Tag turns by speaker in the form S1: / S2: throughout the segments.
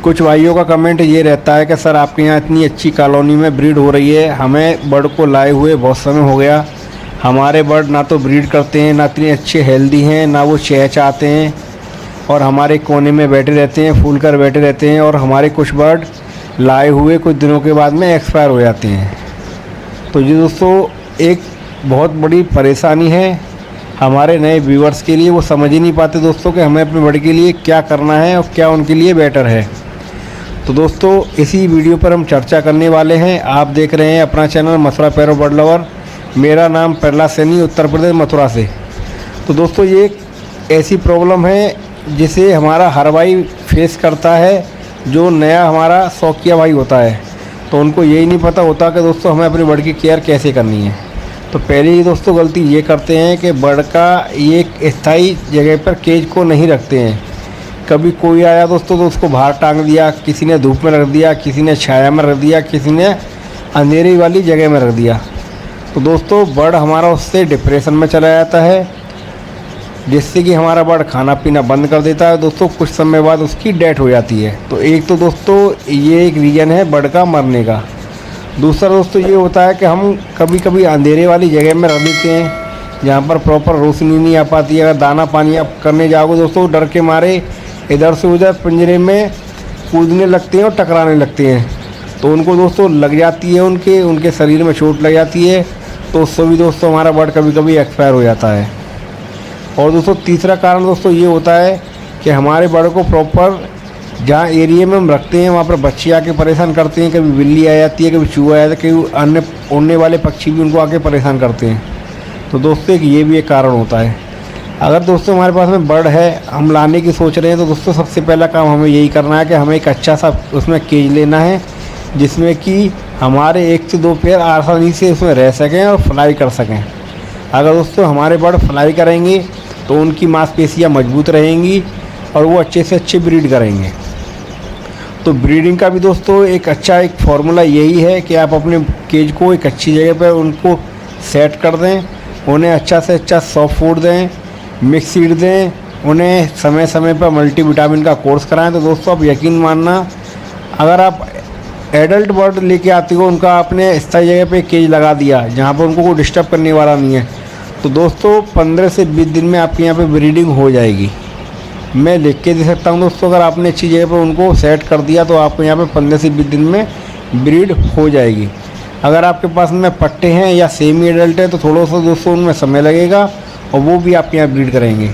S1: कुछ भाइयों का कमेंट ये रहता है कि सर आपके यहाँ इतनी अच्छी कॉलोनी में ब्रीड हो रही है, हमें बर्ड को लाए हुए बहुत समय हो गया, हमारे बर्ड ना तो ब्रीड करते हैं, ना इतने अच्छे हेल्दी हैं, ना वो चहचहाते हैं और हमारे कोने में बैठे रहते हैं, फूल कर बैठे रहते हैं और हमारे कुछ बर्ड लाए हुए कुछ दिनों के बाद में एक्सपायर हो जाते हैं। तो ये दोस्तों एक बहुत बड़ी परेशानी है हमारे नए व्यूअर्स के लिए। वो समझ ही नहीं पाते दोस्तों कि हमें अपने बर्ड के लिए क्या करना है और क्या उनके लिए बेटर है। तो दोस्तों इसी वीडियो पर हम चर्चा करने वाले हैं। आप देख रहे हैं अपना चैनल मथुरा पैरो बर्ड लवर। मेरा नाम प्रहलाद सैनी, उत्तर प्रदेश मथुरा से। तो दोस्तों ये एक ऐसी प्रॉब्लम है जिसे हमारा हर भाई फेस करता है, जो नया हमारा शौकिया भाई होता है। तो उनको यही नहीं पता होता कि दोस्तों हमें अपनी बर्ड की केयर कैसे करनी है। तो पहले ही दोस्तों गलती ये करते हैं कि बर्ड का ये स्थायी जगह पर केज को नहीं रखते हैं। कभी कोई आया दोस्तों तो उसको बाहर टांग दिया, किसी ने धूप में रख दिया, किसी ने छाया में रख दिया, किसी ने अंधेरी वाली जगह में रख दिया। तो दोस्तों बर्ड हमारा उससे डिप्रेशन में चला जाता है, जिससे कि हमारा बर्ड खाना पीना बंद कर देता है। दोस्तों कुछ समय बाद उसकी डेथ हो जाती है। तो एक तो दोस्तों ये एक रीज़न है बर्ड का मरने का। दूसरा दोस्तों ये होता है कि हम कभी कभी अंधेरे वाली जगह में रख देते हैं, जहाँ पर प्रॉपर रोशनी नहीं आ पाती है। अगर दाना पानी आप करने जाओगे दोस्तों, डर के मारे इधर से उधर पिंजरे में कूदने लगते हैं और टकराने लगते हैं। तो उनको दोस्तों लग जाती है, उनके शरीर में चोट लग जाती है। तो उससे भी दोस्तों हमारा बर्ड कभी कभी एक्सपायर हो जाता है। और दोस्तों तीसरा कारण दोस्तों ये होता है कि हमारे बर्ड को प्रॉपर जहाँ एरिया में हम रखते हैं वहाँ पर बच्चे आके परेशान करते हैं। कभी बिल्ली आ जाती है, कभी चूहा आ जाता है, कभी अन्य उड़ने वाले पक्षी भी उनको आके परेशान करते हैं। तो दोस्तों ये भी एक कारण होता है। अगर दोस्तों हमारे पास में बर्ड है, हम लाने की सोच रहे हैं, तो दोस्तों सबसे पहला काम हमें यही करना है कि हमें एक अच्छा सा उसमें केज लेना है, जिसमें कि हमारे 1 से 2 पेयर आसानी से उसमें रह सकें और फ्लाई कर सकें। अगर दोस्तों हमारे बर्ड फ्लाई करेंगे तो उनकी मांसपेशियाँ मजबूत रहेंगी और वो अच्छे से अच्छे ब्रीड करेंगे। तो ब्रीडिंग का भी दोस्तों एक फार्मूला यही है कि आप अपने केज को एक अच्छी जगह पर उनको सेट कर दें, उन्हें अच्छा से अच्छा सॉफ्ट फूड दें, मिक्स सीड दें, उन्हें समय समय पर मल्टीविटामिन का कोर्स कराएं। तो दोस्तों आप यकीन मानना, अगर आप एडल्ट बर्ड लेके आते हो, उनका आपने स्थायी जगह पे केज लगा दिया जहाँ पर उनको कोई डिस्टर्ब करने वाला नहीं है, तो दोस्तों 15 से 20 दिन में आपके यहाँ पे ब्रीडिंग हो जाएगी। मैं लिख के दे सकता हूँ दोस्तों, अगर आपने अच्छी जगह पर उनको सेट कर दिया तो आपको यहाँ पे 15 से 20 दिन में ब्रीड हो जाएगी। अगर आपके पास में पट्टे हैं या सेमी एडल्ट है तो थोड़ा सा दोस्तों उनमें समय लगेगा और वो भी आपके यहाँ ब्रीड करेंगे।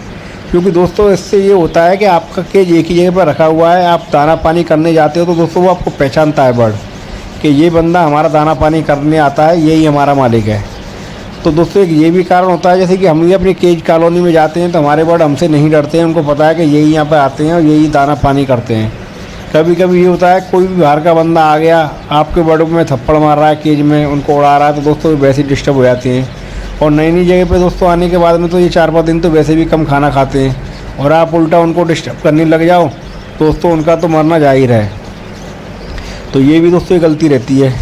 S1: क्योंकि दोस्तों इससे ये होता है कि आपका केज एक ही जगह पर रखा हुआ है, आप दाना पानी करने जाते हो तो दोस्तों वो आपको पहचानता है बर्ड कि ये बंदा हमारा दाना पानी करने आता है, यही हमारा मालिक है। तो दोस्तों एक ये भी कारण होता है, जैसे कि हम भी अपनी केज कॉलोनी में जाते हैं तो हमारे बर्ड हमसे नहीं डरते हैं, उनको पता है कि यही यहाँ पर आते हैं और यही दाना पानी करते हैं। कभी कभी ये होता है कोई भी बाहर का बंदा आ गया, आपके बर्ड में थप्पड़ मार रहा है केज में, उनको उड़ा रहा है, तो दोस्तों वैसे ही डिस्टर्ब हो जाते हैं। और नई नई जगह पे दोस्तों आने के बाद में तो ये 4-5 दिन तो वैसे भी कम खाना खाते हैं और आप उल्टा उनको डिस्टर्ब करने लग जाओ, दोस्तों उनका तो मरना जाहिर है। तो ये भी दोस्तों गलती रहती है।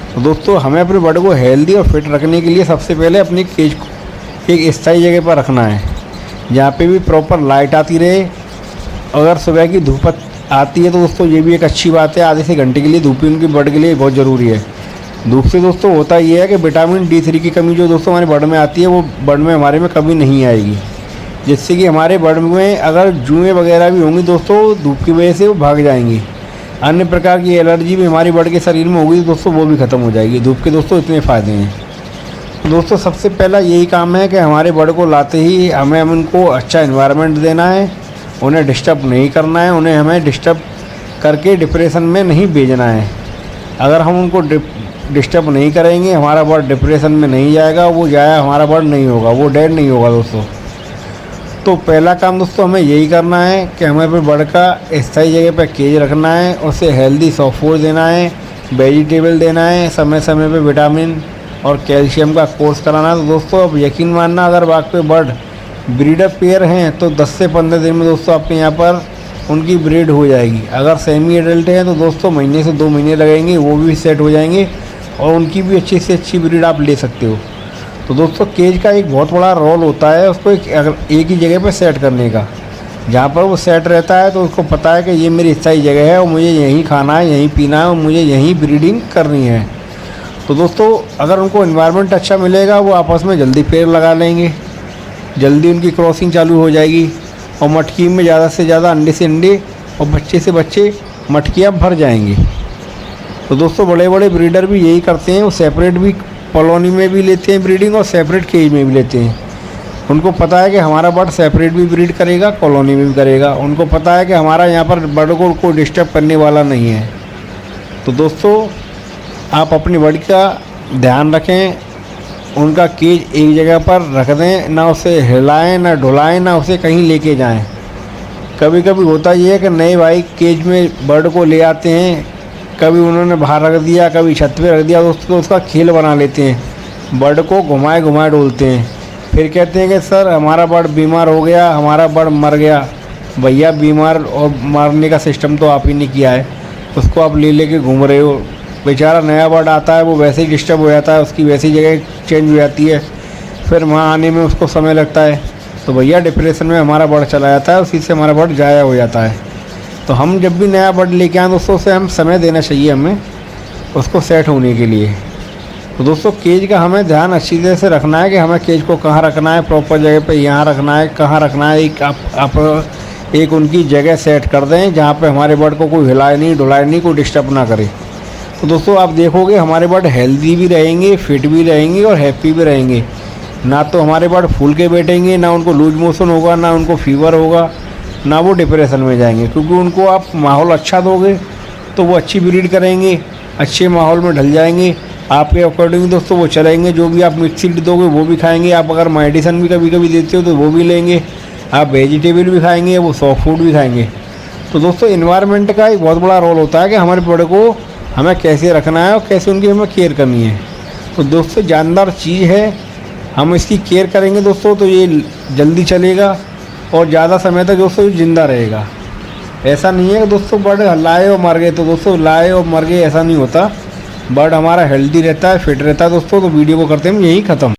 S1: तो दोस्तों हमें अपने बर्ड को हेल्दी और फिट रखने के लिए सबसे पहले अपनी केज को एक स्थायी जगह पर रखना है, जहाँ पे भी प्रॉपर लाइट आती रहे। अगर सुबह की धूप आती है तो दोस्तों ये भी एक अच्छी बात है, आधे से घंटे के लिए धूप उनकी बर्ड के लिए बहुत ज़रूरी है। धूप से दोस्तों होता ये है कि विटामिन D3 की कमी जो दोस्तों हमारे बर्ड में आती है वो बर्ड में हमारे में कभी नहीं आएगी, जिससे कि हमारे बर्ड में अगर जुएँ वगैरह भी होंगी दोस्तों धूप की वजह से वो भाग जाएंगी। अन्य प्रकार की एलर्जी भी हमारी बर्ड के शरीर में होगी तो दोस्तों वो भी ख़त्म हो जाएगी। धूप के दोस्तों इतने फ़ायदे हैं। तो दोस्तों सबसे पहला यही काम है कि हमारे बर्ड को लाते ही हमें उनको अच्छा एनवायरनमेंट देना है, उन्हें डिस्टर्ब नहीं करना है, उन्हें हमें डिस्टर्ब करके डिप्रेशन में नहीं भेजना है। अगर हम उनको डिस्टर्ब नहीं करेंगे, हमारा बर्ड डिप्रेशन में नहीं जाएगा, वो जाया हमारा बर्ड नहीं होगा, वो डेड नहीं होगा दोस्तों। तो पहला काम दोस्तों हमें यही करना है कि हमें अपने बर्ड का स्थायी जगह पर केज रखना है, उसे हेल्दी सॉफ्ट फूड देना है, वेजिटेबल देना है, समय समय पे विटामिन और कैल्शियम का कोर्स कराना है। तो दोस्तों अब यकीन मानना, अगर आपके बर्ड ब्रीडर पेयर हैं तो 10 से 15 दिन में दोस्तों आपके यहाँ पर उनकी ब्रीड हो जाएगी। अगर सेमी एडल्ट हैं तो दोस्तों महीने से 2 महीने लगेंगे, वो भी सेट हो जाएंगे और उनकी भी अच्छी से अच्छी ब्रीड आप ले सकते हो। तो दोस्तों केज का एक बहुत बड़ा रोल होता है उसको एक ही जगह पर सेट करने का, जहाँ पर वो सेट रहता है तो उसको पता है कि ये मेरी सही जगह है और मुझे यहीं खाना है, यहीं पीना है और मुझे यहीं ब्रीडिंग करनी है। तो दोस्तों अगर उनको एनवायरनमेंट अच्छा मिलेगा वो आपस में जल्दी पेड़ लगा लेंगे, जल्दी उनकी क्रॉसिंग चालू हो जाएगी और मटकी में ज़्यादा से ज़्यादा अंडे से अंडे और बच्चे से बच्चे मटकियाँ भर जाएंगी। तो दोस्तों बड़े बड़े ब्रीडर भी यही करते हैं, वो सेपरेट भी कॉलोनी में भी लेते हैं ब्रीडिंग और सेपरेट केज में भी लेते हैं। उनको पता है कि हमारा बर्ड सेपरेट भी ब्रीड करेगा, कॉलोनी में भी करेगा। उनको पता है कि हमारा यहाँ पर बर्ड को डिस्टर्ब करने वाला नहीं है। तो दोस्तों आप अपनी बर्ड का ध्यान रखें, उनका केज एक जगह पर रख दें, ना उसे हिलाएं ना डुलाएं ना उसे कहीं लेके जाएं। कभी कभी होता ये है कि नए भाई केज में बर्ड को ले आते हैं, कभी उन्होंने बाहर रख दिया, कभी छत पे रख दिया, दोस्तों उसका खेल बना लेते हैं, बर्ड को घुमाए घुमाए डोलते हैं। फिर कहते हैं कि सर हमारा बर्ड बीमार हो गया, हमारा बर्ड मर गया। भैया बीमार और मारने का सिस्टम तो आप ही ने किया है, उसको आप ले लेके घूम रहे हो। बेचारा नया बर्ड आता है वो वैसे ही डिस्टर्ब हो जाता है, उसकी वैसी जगह चेंज हो जाती है, फिर वहाँ आने में उसको समय लगता है। तो भैया डिप्रेशन में हमारा बर्ड चला जाता है, उसी से हमारा बर्ड ज़ाया हो जाता है। तो हम जब भी नया बर्ड लेके आएँ दोस्तों उसे हम समय देना चाहिए हमें उसको सेट होने के लिए। तो दोस्तों केज का हमें ध्यान अच्छी तरह से रखना है कि हमें केज को कहाँ रखना है, प्रॉपर जगह पे यहाँ रखना है, कहाँ रखना है। आप एक उनकी जगह सेट कर दें जहाँ पे हमारे बर्ड को कोई हिलाए नहीं डुलाए नहीं, कोई डिस्टर्ब ना करे। तो दोस्तों आप देखोगे हमारे बर्ड हेल्दी भी रहेंगे, फिट भी रहेंगे और हैप्पी भी रहेंगे। ना तो हमारे बर्ड फूल के बैठेंगे, ना उनको लूज मोशन होगा, ना उनको फीवर होगा, ना वो डिप्रेशन में जाएंगे। क्योंकि उनको आप माहौल अच्छा दोगे तो वो अच्छी ब्रीड करेंगे, अच्छे माहौल में ढल जाएंगे, आपके अकॉर्डिंग दोस्तों वो चलेंगे। जो भी आप मिक्स फीड दोगे वो भी खाएंगे, आप अगर मेडिसिन भी कभी कभी देते हो तो वो भी लेंगे, आप वेजिटेबल भी खाएंगे, वो सॉफ्ट फूड भी खाएंगे। तो दोस्तों इन्वायरमेंट का एक बहुत बड़ा रोल होता है कि हमारे बर्ड को हमें कैसे रखना है और कैसे उनकी हमें केयर करनी है। तो दोस्तों जानदार चीज़ है, हम इसकी केयर करेंगे दोस्तों तो ये जल्दी चलेगा और ज़्यादा समय तक दोस्तों ज़िंदा रहेगा। ऐसा नहीं है कि दोस्तों बर्ड लाए और मर गए, तो दोस्तों लाए और मर गए ऐसा नहीं होता। बर्ड हमारा हेल्दी रहता है, फिट रहता है दोस्तों। तो वीडियो को करते हैं हम यहीं ख़त्म।